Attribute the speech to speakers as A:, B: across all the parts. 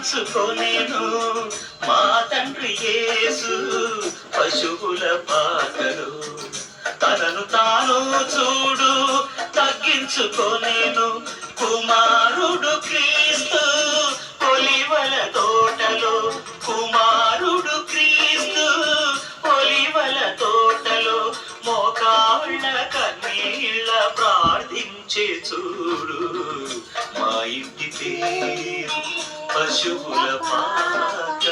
A: తగ్గించుకొనేను మా తండ్రి యేసు పశువుల పాకలు తనను తాను చూడు తగ్గించుకొనేను కుమారుడు క్రీస్తు ఒలివల తోటలో కుమారుడు క్రీస్తు ఒలివల తోటలో మోకాళ్ళ కన్నీళ్ళ ప్రార్థించే చూడు మా ఇంటి పేరు పశువుల పాక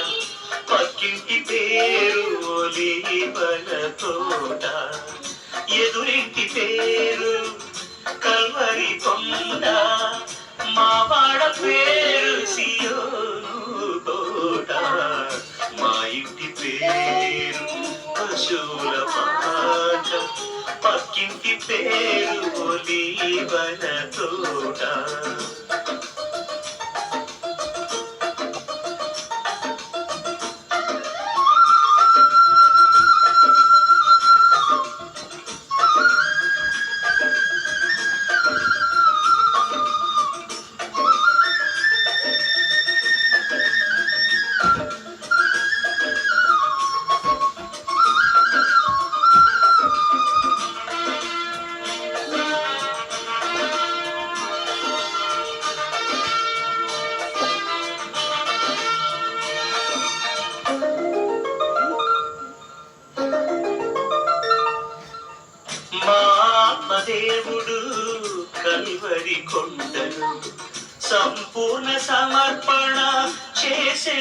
A: పక్కింటి పేరు ఒలివల తోట ఎదురింటి పేరు కల్వరి కొండ మా వాడ పేరు సియోను కోట మా ఇంటి పేరు పశువుల పాట పక్కింటి పేరు ఒలివల తోట మా ఆత్మదేవుడు కల్వరి కొండలు సంపూర్ణ సమర్పణ చేసే